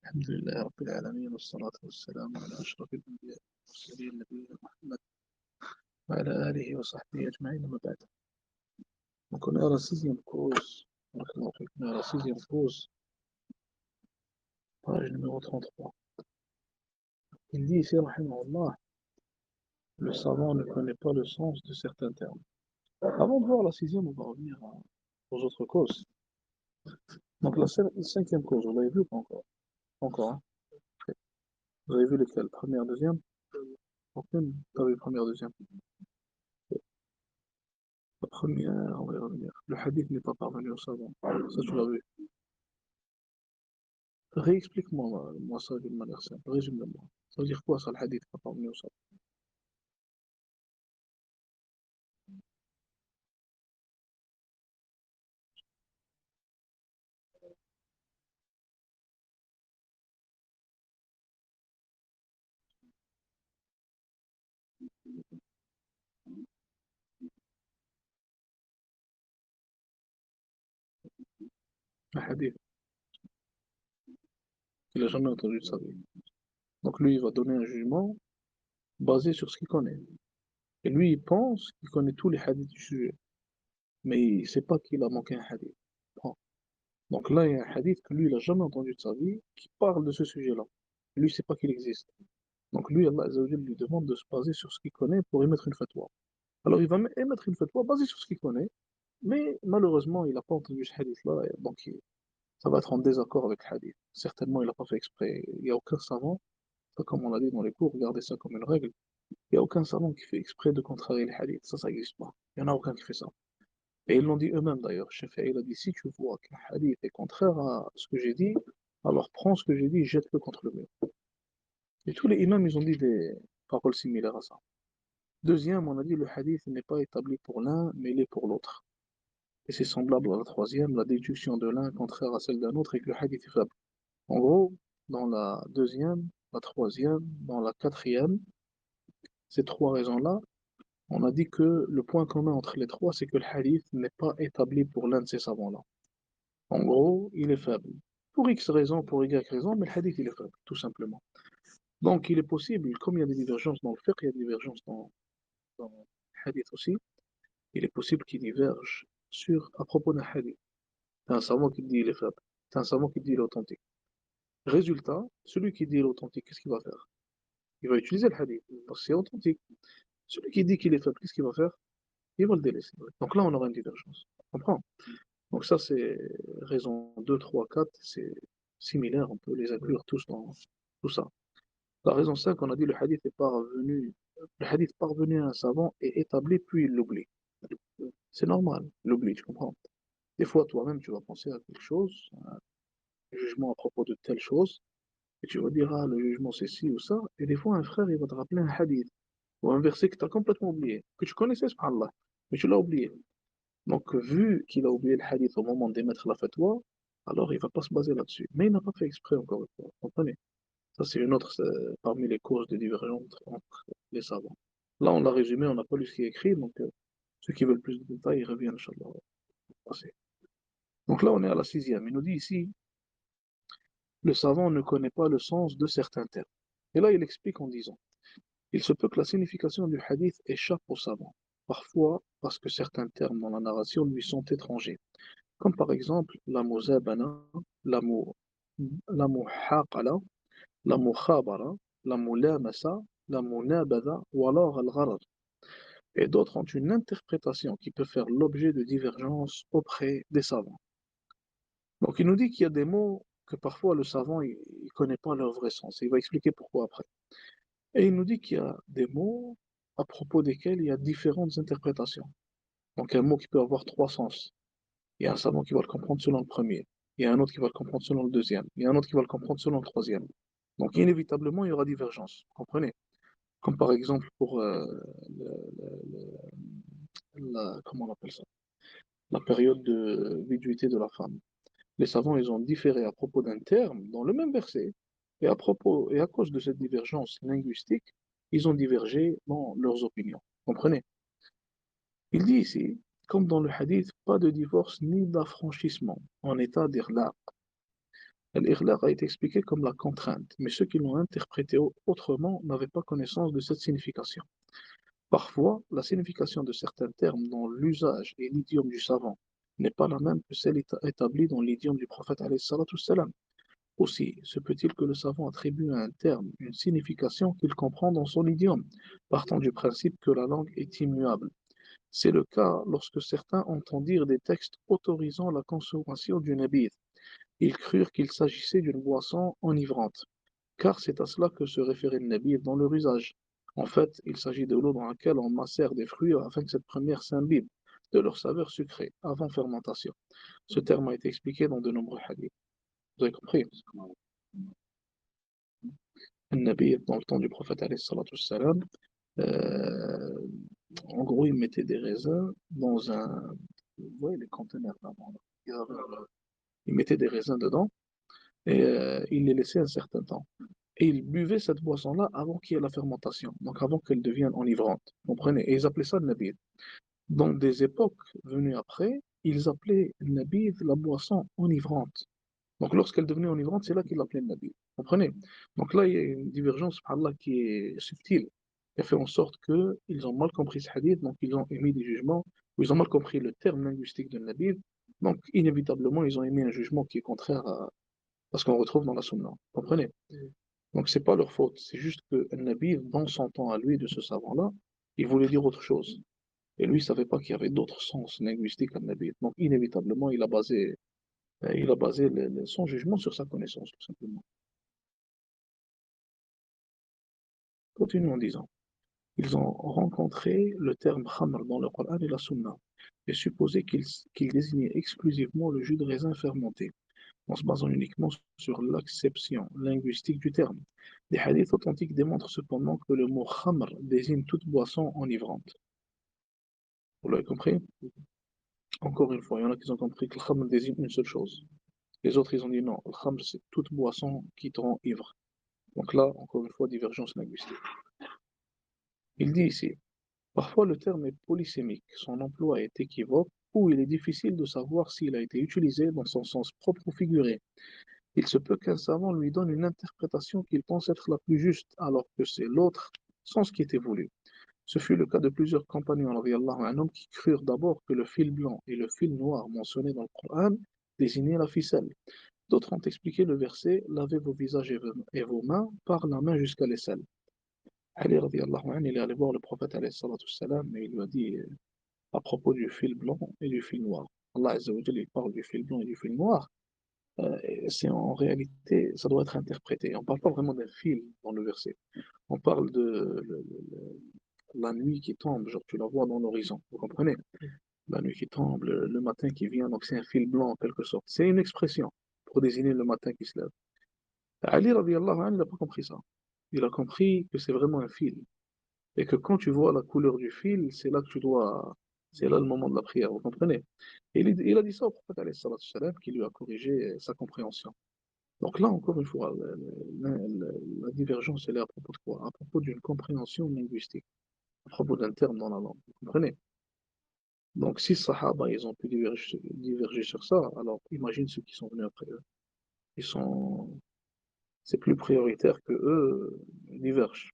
الحمد لله رب العالمين والصلاة والسلام على أشرف الأنبياء والمرسلين نبينا محمد وعلى آله وصحبه أجمعين أما بعد. Donc on est à la sixième cause, on est à la sixième cause, page numéro 33. Il dit ici, rahimahullah, le savant ne connaît pas le sens de certains termes. Avant de voir la sixième, on va revenir aux autres causes. Donc la cinquième cause, vous l'avez vu ou pas encore? Encore, hein? Ok. Vous avez vu lesquelles? Première, deuxième? Aucune? T'as vu première, deuxième? La première, on va y revenir. Le hadith n'est pas parvenu au savant. Ça, tu l'as vu. Réexplique-moi moi ça d'une manière simple. Résume-le-moi. Ça veut dire quoi ça, le hadith n'est pas parvenu au savant? Le hadith, il n'a jamais entendu de sa vie. Donc lui, il va donner un jugement basé sur ce qu'il connaît. Et lui, il pense qu'il connaît tous les hadiths du sujet. Mais il ne sait pas qu'il a manqué un hadith. Bon. Donc là, il y a un hadith que lui, il n'a jamais entendu de sa vie qui parle de ce sujet-là. Lui, il ne sait pas qu'il existe. Donc lui, Allah Azza wa Jalla lui demande de se baser sur ce qu'il connaît pour émettre une fatwa. Alors il va émettre une fatwa basée sur ce qu'il connaît, mais malheureusement, il n'a pas entendu ce hadith-là, et donc ça va être en désaccord avec le hadith. Certainement, il n'a pas fait exprès. Il n'y a aucun savant, ça, comme on l'a dit dans les cours, regardez ça comme une règle, il n'y a aucun savant qui fait exprès de contrarier les hadiths. Ça n'existe pas. Il n'y en a aucun qui fait ça. Et ils l'ont dit eux-mêmes d'ailleurs. Shafi'i, il a dit, si tu vois qu'un hadith est contraire à ce que j'ai dit, alors prends ce que j'ai dit et jette-le contre le mur. Et tous les imams, ils ont dit des paroles similaires à ça. Deuxième, on a dit le hadith n'est pas établi pour l'un, mais il est pour l'autre. Et c'est semblable à la troisième, la déduction de l'un contraire à celle d'un autre et que le hadith est faible. En gros, dans la deuxième, la troisième, dans la quatrième, ces trois raisons-là, on a dit que le point commun entre les trois, c'est que le hadith n'est pas établi pour l'un de ces savants-là. En gros, il est faible. Pour X raisons, pour Y raisons, mais le hadith, il est faible, tout simplement. Donc, il est possible, comme il y a des divergences dans le fiqh, il y a des divergences dans le hadith aussi, il est possible qu'ils divergent à propos d'un hadith. T'as un savant qui dit il est faible, t'as un savant qui dit il est authentique. Résultat, celui qui dit il est authentique, qu'est-ce qu'il va faire? Il va utiliser le hadith, parce que c'est authentique. Celui qui dit qu'il est faible, qu'est-ce qu'il va faire? Il va le délaisser. Donc là, on aura une divergence. Tu comprends? Donc ça, c'est raison 2, 3, 4, c'est similaire, on peut les inclure tous dans tout ça. La raison 5, on a dit le hadith parvenu à un savant est établi, puis il l'oublie. C'est normal, il l'oublie, tu comprends? Des fois, toi-même, tu vas penser à quelque chose, un jugement à propos de telle chose, et tu vas dire, ah, le jugement c'est ci ou ça, et des fois, un frère, il va te rappeler un hadith, ou un verset que tu as complètement oublié, que tu connaissais, subhanallah, mais tu l'as oublié. Donc, vu qu'il a oublié le hadith au moment d'émettre la fatwa, alors il ne va pas se baser là-dessus. Mais il n'a pas fait exprès, encore une fois. Vous comprenez? Ça, c'est une autre parmi les causes de divergence entre les savants. Là, on l'a résumé, on n'a pas lu ce qui est écrit, donc ceux qui veulent plus de détails, ils reviennent, Inch'Allah. Donc là, on est à la sixième. Il nous dit ici, le savant ne connaît pas le sens de certains termes. Et là, il explique en disant, il se peut que la signification du hadith échappe au savant, parfois parce que certains termes dans la narration lui sont étrangers. Comme par exemple la muzabana, la mu- la muhaqala, la mukhabara, la mulamasa, la munabada ou alors al-gharar. Et d'autres ont une interprétation qui peut faire l'objet de divergences auprès des savants. Donc il nous dit qu'il y a des mots que parfois le savant ne connaît pas leur vrai sens. Et il va expliquer pourquoi après. Et il nous dit qu'il y a des mots à propos desquels il y a différentes interprétations. Donc un mot qui peut avoir trois sens. Il y a un savant qui va le comprendre selon le premier. Il y a un autre qui va le comprendre selon le deuxième. Il y a un autre qui va le comprendre selon le troisième. Donc, inévitablement, il y aura divergence. Vous comprenez? Comme par exemple pour comment on appelle ça? La période de viduité de la femme. Les savants, ils ont différé à propos d'un terme dans le même verset. Et à cause de cette divergence linguistique, ils ont divergé dans leurs opinions. Vous comprenez? Il dit ici, comme dans le hadith, pas de divorce ni d'affranchissement en état d'irlaq. Al-Ighlaq a été expliqué comme la contrainte, mais ceux qui l'ont interprété autrement n'avaient pas connaissance de cette signification. Parfois, la signification de certains termes dans l'usage et l'idiome du savant n'est pas la même que celle établie dans l'idiome du prophète alayhi salatu wassalam. Aussi, se peut-il que le savant attribue à un terme une signification qu'il comprend dans son idiome, partant du principe que la langue est immuable. C'est le cas lorsque certains entendent dire des textes autorisant la consommation du nabid. Ils crurent qu'il s'agissait d'une boisson enivrante, car c'est à cela que se référait le nabid dans leur usage. En fait, il s'agit de l'eau dans laquelle on macère des fruits afin que cette première s'imbibe de leur saveur sucrée avant fermentation. Ce terme a été expliqué dans de nombreux hadiths. Vous avez compris? Le nabid, dans le temps du prophète alayhi salatu wassalam, euh, en gros, il mettait des raisins dans un. Vous voyez les conteneurs là-bas, il mettait des raisins dedans et il les laissait un certain temps. Et ils buvaient cette boisson-là avant qu'il y ait la fermentation, donc avant qu'elle devienne enivrante. Vous comprenez? Et ils appelaient ça le nabid. Dans des époques venues après, ils appelaient le nabid la boisson enivrante. Donc lorsqu'elle devenait enivrante, c'est là qu'ils l'appelaient le nabid. Vous comprenez? Donc là, il y a une divergence par là qui est subtile, qui a fait en sorte qu'ils ont mal compris ce hadith, donc ils ont émis des jugements, ou ils ont mal compris le terme linguistique de nabid, donc inévitablement, ils ont émis un jugement qui est contraire à ce qu'on retrouve dans la sunna. Vous comprenez? Donc c'est pas leur faute, c'est juste que Nabi, dans son temps à lui de ce savant-là, il voulait dire autre chose. Et lui, il savait pas qu'il y avait d'autres sens linguistiques à Nabi. Donc inévitablement, il a basé son jugement sur sa connaissance, tout simplement. Continuons en disant. Ils ont rencontré le terme khamr dans le Coran et la Sunna, et supposé qu'il désignait exclusivement le jus de raisin fermenté, en se basant uniquement sur l'acception linguistique du terme. Les hadiths authentiques démontrent cependant que le mot khamr désigne toute boisson enivrante. Vous l'avez compris? Encore une fois, il y en a qui ont compris que le khamr désigne une seule chose. Les autres, ils ont dit non, le khamr, c'est toute boisson qui te rend ivre. Donc là, encore une fois, divergence linguistique. Il dit ici, parfois le terme est polysémique, son emploi est équivoque, ou il est difficile de savoir s'il a été utilisé dans son sens propre ou figuré. Il se peut qu'un savant lui donne une interprétation qu'il pense être la plus juste, alors que c'est l'autre sens qui était voulu. Ce fut le cas de plusieurs compagnons anhum, qui crurent d'abord que le fil blanc et le fil noir mentionnés dans le Coran désignaient la ficelle. D'autres ont expliqué le verset lavez vos visages et vos mains par la main jusqu'à l'aisselle. Ali radiallahu anhu, il est allé voir le prophète alayhi salatu wassalam, et il lui a dit à propos du fil blanc et du fil noir. Allah Azza wa Jalla, il parle du fil blanc et du fil noir. C'est en réalité, ça doit être interprété. On ne parle pas vraiment d'un fil dans le verset. On parle de la nuit qui tombe, genre tu la vois dans l'horizon, vous comprenez? La nuit qui tombe, le matin qui vient, donc c'est un fil blanc en quelque sorte. C'est une expression pour désigner le matin qui se lève. Ali radiallahu anhu, il n'a pas compris ça. Il a compris que c'est vraiment un fil. Et que quand tu vois la couleur du fil, c'est là que tu dois, c'est là le moment de la prière, vous comprenez? Et il a dit ça au prophète alayhi salatu wassalam, qui lui a corrigé sa compréhension. Donc là, encore une fois, la divergence, elle est à propos de quoi? À propos d'une compréhension linguistique, à propos d'un terme dans la langue. Vous comprenez? Donc si Sahaba, ils ont pu diverger sur ça, alors imagine ceux qui sont venus après eux. Ils sont, c'est plus prioritaire que eux divergent.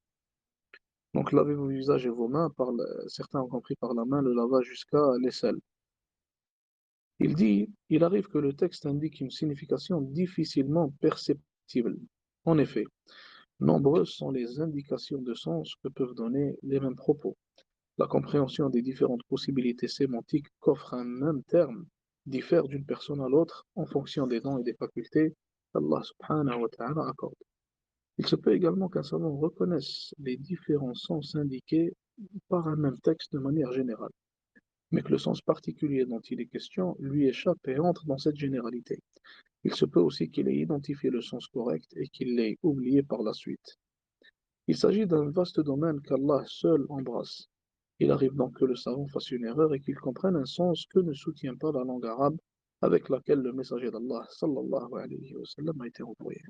Donc lavez vos visages et vos mains, certains ont compris par la main le lavage jusqu'à l'aisselle. Il dit, il arrive que le texte indique une signification difficilement perceptible. En effet, nombreuses sont les indications de sens que peuvent donner les mêmes propos. La compréhension des différentes possibilités sémantiques qu'offre un même terme diffère d'une personne à l'autre en fonction des dons et des facultés qu'Allah subhanahu wa ta'ala accorde. Il se peut également qu'un savant reconnaisse les différents sens indiqués par un même texte de manière générale, mais que le sens particulier dont il est question lui échappe et entre dans cette généralité. Il se peut aussi qu'il ait identifié le sens correct et qu'il l'ait oublié par la suite. Il s'agit d'un vaste domaine qu'Allah seul embrasse. Il arrive donc que le savant fasse une erreur et qu'il comprenne un sens que ne soutient pas la langue arabe avec laquelle le messager d'Allah sallallahu alayhi wa sallam a été envoyé.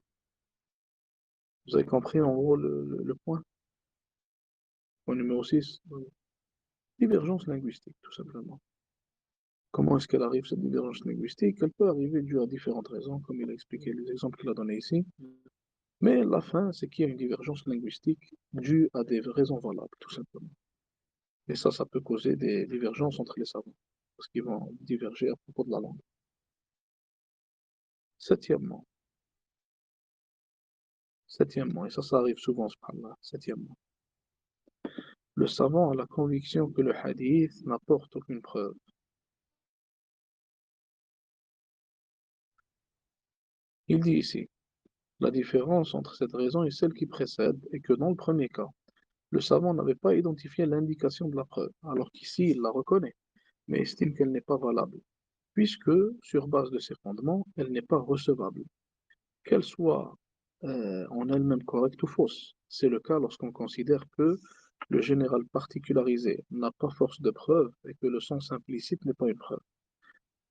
Vous avez compris en gros le point? Point numéro 6, divergence linguistique, tout simplement. Comment est-ce qu'elle arrive, cette divergence linguistique? Elle peut arriver due à différentes raisons, comme il a expliqué les exemples qu'il a donnés ici. Mais la fin, c'est qu'il y a une divergence linguistique due à des raisons valables, tout simplement. Et ça peut causer des divergences entre les savants, parce qu'ils vont diverger à propos de la langue. Septièmement, septièmement, et ça arrive souvent, subhanallah. Septièmement, le savant a la conviction que le hadith n'apporte aucune preuve. Il dit ici, la différence entre cette raison et celle qui précède est que dans le premier cas, le savant n'avait pas identifié l'indication de la preuve, alors qu'ici il la reconnaît, mais estime qu'elle n'est pas valable, puisque, sur base de ses fondements, elle n'est pas recevable, qu'elle soit en elle-même correcte ou fausse. C'est le cas lorsqu'on considère que le général particularisé n'a pas force de preuve et que le sens implicite n'est pas une preuve.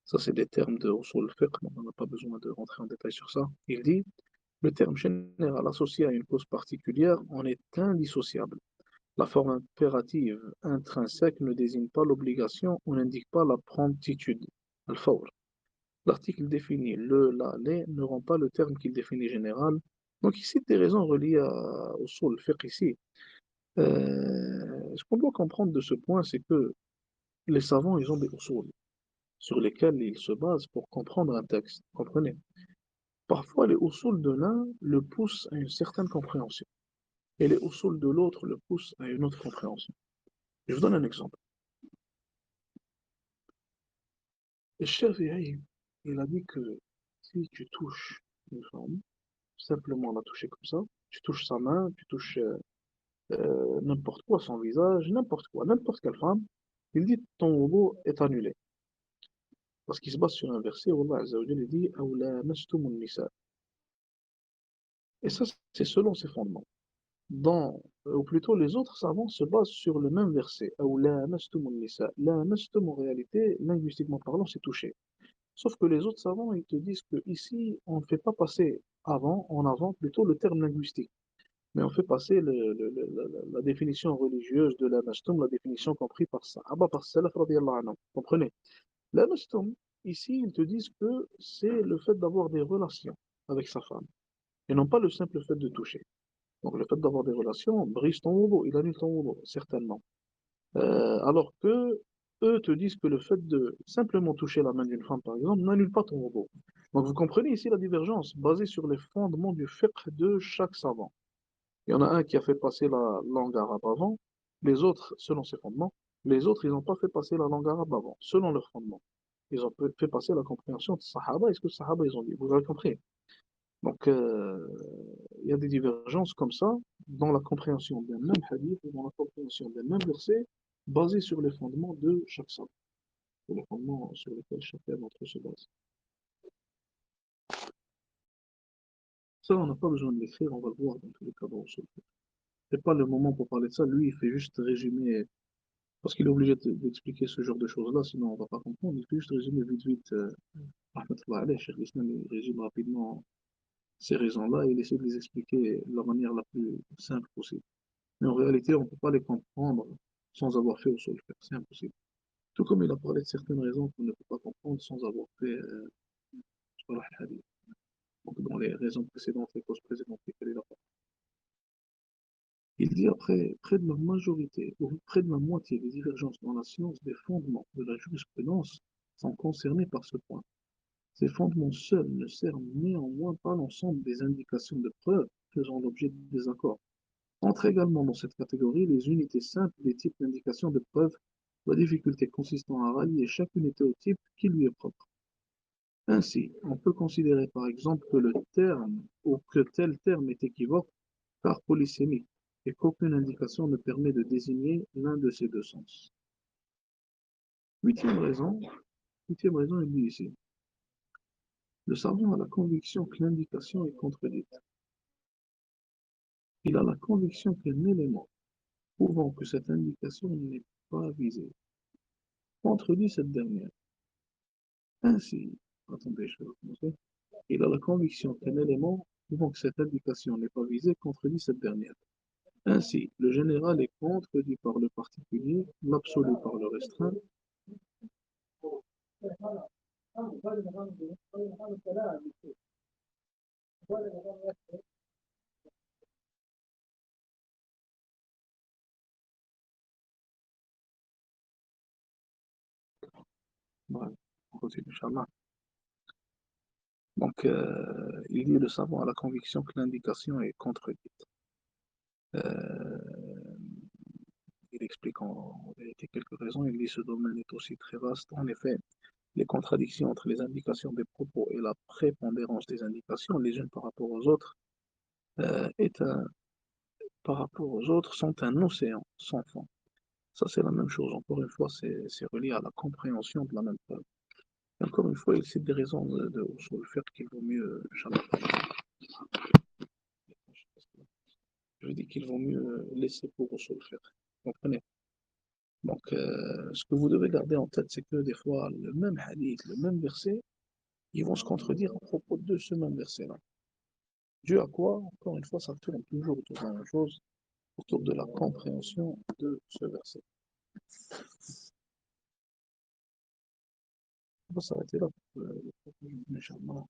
Ça, c'est des termes de usul fiqh, donc on n'a pas besoin de rentrer en détail sur ça. Il dit, le terme général associé à une cause particulière en est indissociable. La forme impérative intrinsèque ne désigne pas l'obligation ou n'indique pas la promptitude. Al-fawr. L'article défini le, la, les ne rend pas le terme qu'il définit général. Donc il cite des raisons reliées au usul fiqh ici. Ce qu'on doit comprendre de ce point, c'est que les savants, ils ont des usul sur lesquels ils se basent pour comprendre un texte. Comprenez? Parfois, les usul de l'un le poussent à une certaine compréhension, et les usul de l'autre le poussent à une autre compréhension. Je vous donne un exemple. Le Shafi'i, il a dit que si tu touches une femme, simplement la toucher comme ça, tu touches sa main, tu touches n'importe quoi, son visage, n'importe quoi, n'importe quelle femme, il dit ton wudu est annulé. Parce qu'il se base sur un verset où Allah Azza wa Jalla dit أَوْ لَامَسْتُمُ النِّسَاءَ. Et ça, c'est selon ses fondements. Ou plutôt, les autres savants se basent sur le même verset. أَوْ لَامَسْتُمُ النِّسَاءَ. لَامَسْتُمُ, en réalité, linguistiquement parlant, c'est toucher. Sauf que les autres savants, ils te disent que ici, on ne fait pas passer en avant, plutôt le terme linguistique. Mais on fait passer la définition religieuse de la mastum, la définition comprise par Sahaba, par Salaf radiallahu anhu. Comprenez? La mastum, ici, ils te disent que c'est le fait d'avoir des relations avec sa femme, et non pas le simple fait de toucher. Donc le fait d'avoir des relations brise ton wudu, il annule ton wudu, certainement. Alors que eux te disent que le fait de simplement toucher la main d'une femme, par exemple, n'annule pas ton wudu. Donc vous comprenez ici la divergence basée sur les fondements du fiqh de chaque savant. Il y en a un qui a fait passer la langue arabe avant, les autres, selon ses fondements, les autres, ils n'ont pas fait passer la langue arabe avant, selon leurs fondements. Ils ont fait passer la compréhension de Sahaba et ce que Sahaba ils ont dit. Vous avez compris? Donc, il y a des divergences comme ça dans la compréhension d'un même hadith ou dans la compréhension d'un même verset basé sur les fondements de chaque savant, sur les fondements sur lesquels chacun d'entre eux se base. Ça, on n'a pas besoin de l'écrire, on va le voir dans tous les cas dans ce c'est pas le moment pour parler de ça. Lui, il fait juste résumer, parce qu'il est obligé d'expliquer ce genre de choses-là, sinon on va pas comprendre. Il fait juste résumer vite, vite. Rahmatullah alayh, Cheikh l'Islam, il résume rapidement ces raisons-là et il essaie de les expliquer de la manière la plus simple possible. Mais en réalité, on ne peut pas les comprendre sans avoir fait au sol faire. C'est impossible. Tout comme il a parlé de certaines raisons qu'on ne peut pas comprendre sans avoir fait sur la hadith. Donc, dans les raisons précédentes, les causes précédentes, lesquelles il a parlé. Il dit après, près de la majorité, ou près de la moitié des divergences dans la science des fondements de la jurisprudence sont concernés par ce point. Ces fondements seuls ne servent néanmoins pas l'ensemble des indications de preuve faisant l'objet de désaccords. Entrent également dans cette catégorie les unités simples des types d'indications de preuve, la difficulté consistant à rallier chaque unité au type qui lui est propre. Ainsi, on peut considérer par exemple que le terme ou que tel terme est équivoque car polysémique et qu'aucune indication ne permet de désigner l'un de ces deux sens. Huitième raison, huitième raison il dit ici. Le savant a la conviction que l'indication est contredite. Il a la conviction qu'un élément prouvant que cette indication n'est pas visée contredit cette dernière. Ainsi, attendez, je vais recommencer. Il a la conviction qu'un élément prouvant que cette indication n'est pas visée contredit cette dernière. Ainsi, le général est contredit par le particulier, l'absolu par le restreint, Ouais, on continue, Inch'Allah. Donc, il dit le savant a la conviction que l'indication est contredite. Euh, il explique en vérité quelques raisons. Il dit ce domaine est aussi très vaste. En effet, les contradictions entre les indications des propos et la prépondérance des indications, les unes par rapport aux autres, est par rapport aux autres, sont un océan sans fond. Ça, c'est la même chose. Encore une fois, c'est relié à la compréhension de la même preuve. Et encore une fois, il cite des raisons sur le fait qu'il vaut mieux, je dis qu'il vaut mieux laisser pour sur le fait. Vous comprenez? Donc, ce que vous devez garder en tête, c'est que des fois, le même hadith, le même verset, ils vont se contredire à propos de ce même verset-là. Dû à quoi? Encore une fois, ça tourne toujours autour de la même chose, autour de la compréhension de ce verset. On va s'arrêter là pour le Inch'Allah.